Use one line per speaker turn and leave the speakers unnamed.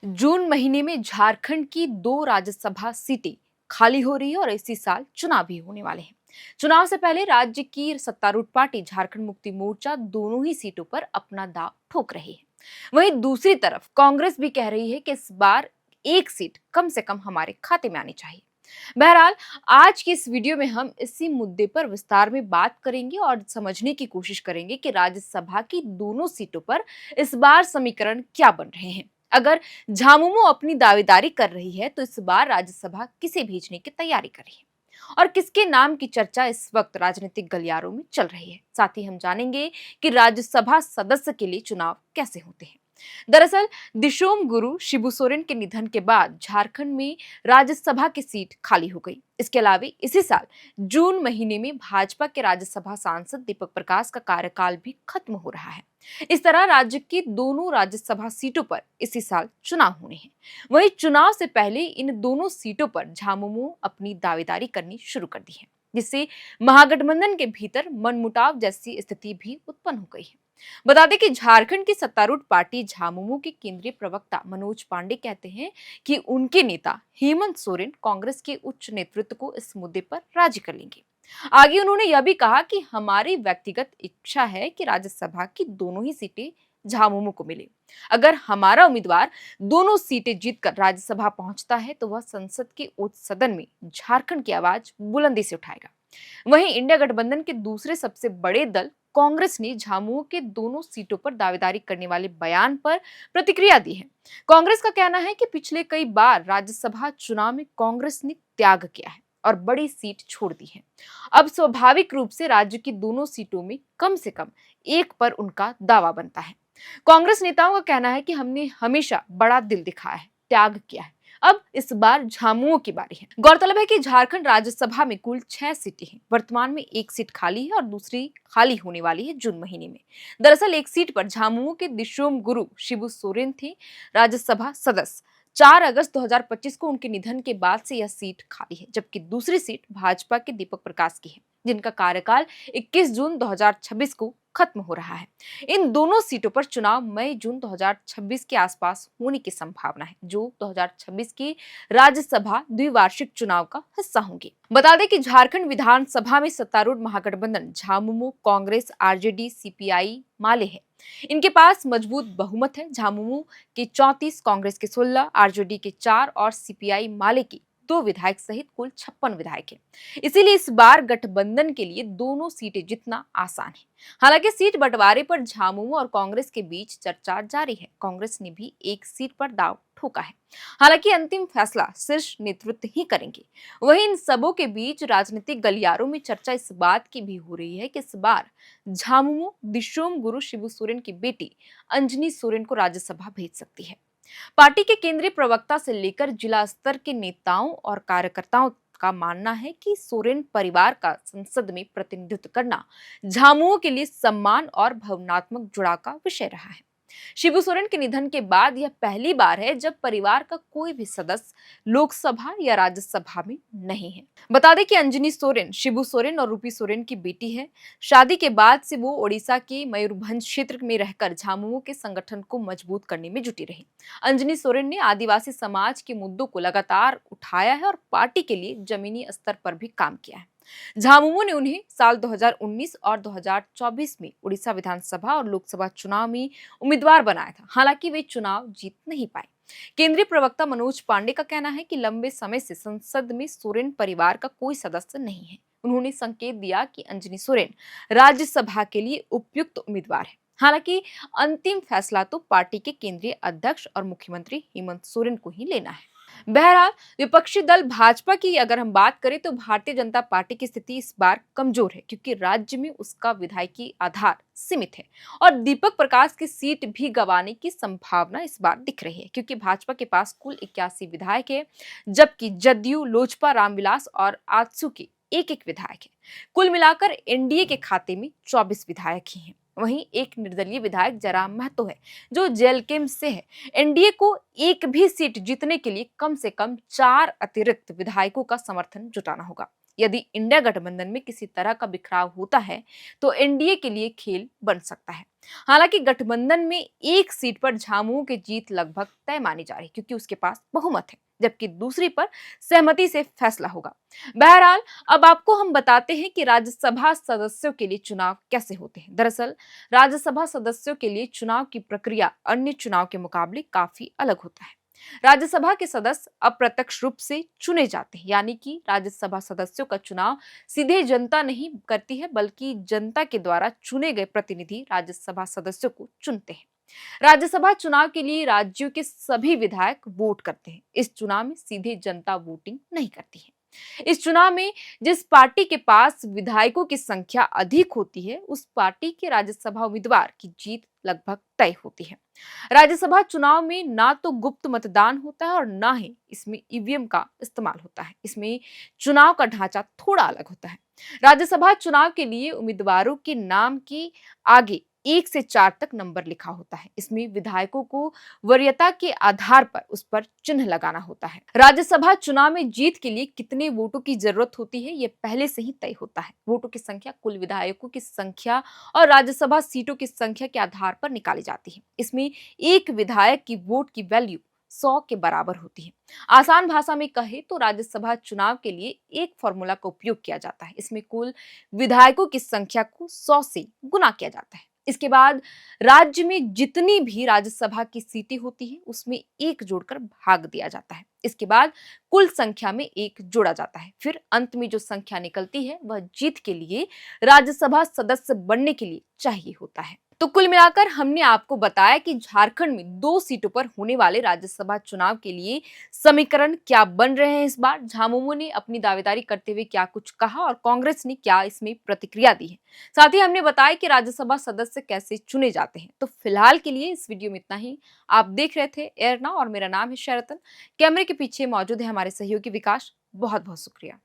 जून महीने में झारखंड की 2 राज्यसभा सीटें खाली हो रही है और इसी साल चुनाव भी होने वाले हैं। चुनाव से पहले राज्य की सत्तारूढ़ पार्टी झारखंड मुक्ति मोर्चा दोनों ही सीटों पर अपना दांव ठोक रही है। वहीं दूसरी तरफ कांग्रेस भी कह रही है कि इस बार एक सीट कम से कम हमारे खाते में आनी चाहिए। बहरहाल, आज की इस वीडियो में हम इसी मुद्दे पर विस्तार में बात करेंगे और समझने की कोशिश करेंगे कि राज्यसभा की दोनों सीटों पर इस बार समीकरण क्या बन रहे हैं। अगर झामुमो अपनी दावेदारी कर रही है तो इस बार राज्यसभा किसे भेजने की तैयारी कर रही है और किसके नाम की चर्चा इस वक्त राजनीतिक गलियारों में चल रही है। साथ ही हम जानेंगे कि राज्यसभा सदस्य के लिए चुनाव कैसे होते हैं। दरअसल दिशोम गुरु शिबू सोरेन के निधन के बाद झारखंड में राज्यसभा की सीट खाली हो गई। इसके अलावा इसी साल जून महीने में भाजपा के राज्यसभा सांसद दीपक प्रकाश का कार्यकाल भी खत्म हो रहा है। इस तरह राज्य की दोनों राज्यसभा सीटों पर इसी साल चुनाव होने हैं। वहीं चुनाव से पहले इन दोनों सीटों पर झामुमो अपनी दावेदारी करनी शुरू कर दी है, जिससे महागठबंधन के भीतर मनमुटाव जैसी स्थिति भी उत्पन्न हो गई है। बता दें कि झारखंड की सत्तारूढ़ पार्टी झामुमो के केंद्रीय प्रवक्ता मनोज पांडे कहते हैं कि उनके नेता हेमंत सोरेन कांग्रेस के उच्च नेतृत्व को इस मुद्दे पर राजी कर लेंगे। आगे उन्होंने यह भी कहा कि हमारी व्यक्तिगत इच्छा है कि राज्यसभा की दोनों ही सीटें झामुमो को मिले। अगर हमारा उम्मीदवार दोनों सीटें जीतकर राज्यसभा पहुंचता है तो वह संसद के उच्च सदन में झारखंड की आवाज बुलंदी से उठाएगा। वहीं इंडिया गठबंधन के दूसरे सबसे बड़े दल कांग्रेस ने झामुमो के दोनों सीटों पर दावेदारी करने वाले बयान पर प्रतिक्रिया दी है। कांग्रेस का कहना है कि पिछले कई बार राज्यसभा चुनाव में कांग्रेस ने त्याग किया है और बड़ी सीट छोड़ दी है। अब स्वाभाविक रूप से राज्य की दोनों सीटों में कम से कम एक पर उनका दावा बनता है। कांग्रेस नेताओं का कहना है कि हमने हमेशा बड़ा दिल दिखाया है, त्याग किया है। अब इस बार झामुमो की बारी है। गौरतलब है कि झारखंड राज्यसभा में कुल 6 सीटें हैं। वर्तमान में एक सीट खाली है और दूसरी खाली होने वाली है जून महीने में। दरअसल एक सीट पर झामुमो के दिशोम गुरु शिबू सोरेन थे राज्यसभा सदस्य। 4 अगस्त 2025 को उनके निधन के बाद से यह सीट खाली है, जबकि दूसरी सीट भाजपा के दीपक प्रकाश की है, जिनका कार्यकाल 21 जून 2026 को खत्म हो रहा है। इन दोनों सीटों पर चुनाव मई जून 2026 के आसपास होने की संभावना है, जो 2026 की राज्यसभा द्विवार्षिक चुनाव का हिस्सा होंगे। बता दें कि झारखंड विधानसभा में सत्तारूढ़ महागठबंधन झामुमो, कांग्रेस, आरजेडी, सीपीआई, माले है। इनके पास मजबूत बहुमत है। झामुमो के 34, कांग्रेस के 16, आरजेडी के 4 और सीपीआई माले के 2 विधायक सहित कुल 56 विधायक हैं। इसीलिए इस बार गठबंधन के लिए दोनों सीटें जीतना आसान है। हालांकि सीट बंटवारे पर झामुमो और कांग्रेस के बीच चर्चा जारी है। कांग्रेस ने भी एक सीट पर दांव ठोका है। हालांकि अंतिम फैसला शीर्ष नेतृत्व ही करेंगे। वहीं इन सबों के बीच राजनीतिक गलियारों में चर्चा इस बात की भी हो रही है कि इस बार झामुमो दिशोम गुरु शिबू सोरेन की बेटी अंजनी सोरेन को राज्यसभा भेज सकती है। पार्टी के केंद्रीय प्रवक्ता से लेकर जिला स्तर के नेताओं और कार्यकर्ताओं का मानना है कि सोरेन परिवार का संसद में प्रतिनिधित्व करना झामुमो के लिए सम्मान और भावनात्मक जुड़ाव का विषय रहा है। शिबू सोरेन के निधन के बाद यह पहली बार है जब परिवार का कोई भी सदस्य लोकसभा या राज्यसभा में नहीं है। बता दें कि अंजनी सोरेन शिबू सोरेन और रूपी सोरेन की बेटी है। शादी के बाद से वो ओडिशा के मयूरभंज क्षेत्र में रहकर झामुमो के संगठन को मजबूत करने में जुटी रही। अंजनी सोरेन ने आदिवासी समाज के मुद्दों को लगातार उठाया है और पार्टी के लिए जमीनी स्तर पर भी काम किया है। झामुमो ने उन्हें साल 2019 और 2024 में उड़ीसा विधानसभा और लोकसभा चुनाव में उम्मीदवार बनाया था। हालांकि वे चुनाव जीत नहीं पाए। केंद्रीय प्रवक्ता मनोज पांडे का कहना है कि लंबे समय से संसद में सोरेन परिवार का कोई सदस्य नहीं है। उन्होंने संकेत दिया कि अंजनी सोरेन राज्यसभा के लिए उपयुक्त उम्मीदवार है। हालांकि अंतिम फैसला तो पार्टी के केंद्रीय अध्यक्ष और मुख्यमंत्री हेमंत सोरेन को ही लेना है। बहरहाल, विपक्षी दल भाजपा की अगर हम बात करें तो भारतीय जनता पार्टी की स्थिति इस बार कमजोर है, क्योंकि राज्य में उसका विधायकी आधार सीमित है और दीपक प्रकाश की सीट भी गंवाने की संभावना इस बार दिख रही है, क्योंकि भाजपा के पास कुल 81 विधायक है, जबकि जदयू, लोजपा, रामविलास और आजसू के एक विधायक है। कुल मिलाकर एनडीए के खाते में 24 विधायक ही हैं। वहीं एक निर्दलीय विधायक जयराम महतो है, जो जेलकेम से है। एनडीए को एक भी सीट जीतने के लिए कम से कम 4 अतिरिक्त विधायकों का समर्थन जुटाना होगा। यदि इंडिया गठबंधन में किसी तरह का बिखराव होता है तो एनडीए के लिए खेल बन सकता है। हालांकि गठबंधन में एक सीट पर झामुमो की जीत लगभग तय मानी जा रही है, क्योंकि उसके पास बहुमत है, जबकि दूसरी पर सहमति से फैसला होगा। बहरहाल, अब आपको हम बताते हैं कि राज्यसभा सदस्यों के लिए चुनाव कैसे होते हैं। दरअसल राज्यसभा सदस्यों के लिए चुनाव की प्रक्रिया अन्य चुनाव के मुकाबले काफी अलग होता है। राज्यसभा के सदस्य अप्रत्यक्ष रूप से चुने जाते हैं, यानी कि राज्यसभा सदस्यों का चुनाव सीधे जनता नहीं करती है, बल्कि जनता के द्वारा चुने गए प्रतिनिधि राज्यसभा सदस्यों को चुनते हैं। राज्यसभा चुनाव के लिए राज्यों के सभी विधायक वोट करते हैं। इस चुनाव में सीधे जनता वोटिंग नहीं करती है। इस चुनाव में जिस पार्टी के पास विधायकों की संख्या अधिक होती है, उस पार्टी के राज्यसभा उम्मीदवार की जीत लगभग तय होती है। राज्यसभा चुनाव में ना तो गुप्त मतदान होता है और ना ही इसमें ईवीएम का इस्तेमाल होता है। इसमें चुनाव का ढांचा थोड़ा अलग होता है। राज्यसभा चुनाव के लिए उम्मीदवारों के नाम के आगे 1 से 4 तक नंबर लिखा होता है। इसमें विधायकों को वरीयता के आधार पर उस पर चिन्ह लगाना होता है। राज्यसभा चुनाव में जीत के लिए कितने वोटों की जरूरत होती है, ये पहले से ही तय होता है। वोटों की संख्या कुल विधायकों की संख्या और राज्यसभा सीटों की संख्या के आधार पर निकाली जाती है। इसमें एक विधायक की वोट की वैल्यू 100 के बराबर होती है। आसान भाषा में कहे तो राज्यसभा चुनाव के लिए एक फॉर्मूला का उपयोग किया जाता है। इसमें कुल विधायकों की संख्या को 100 से गुना किया जाता है। इसके बाद राज्य में जितनी भी राज्यसभा की सीटें होती है, उसमें एक जोड़कर भाग दिया जाता है। इसके बाद कुल संख्या में एक जोड़ा जाता है। फिर अंत में जो संख्या निकलती है वह जीत के लिए राज्यसभा सदस्य बनने के लिए चाहिए होता है। तो कुल मिलाकर हमने आपको बताया कि झारखंड में 2 सीटों पर होने वाले राज्यसभा चुनाव के लिए समीकरण क्या बन रहे हैं। इस बार झामुमो ने अपनी दावेदारी करते हुए क्या कुछ कहा और कांग्रेस ने क्या इसमें प्रतिक्रिया दी है। साथ ही हमने बताया कि राज्यसभा सदस्य कैसे चुने जाते हैं। तो फिलहाल के लिए इस वीडियो में इतना ही। आप देख रहे थे एयरना और मेरा नाम है शरतन। कैमरे के पीछे मौजूद है हमारे सहयोगी विकास। बहुत बहुत शुक्रिया।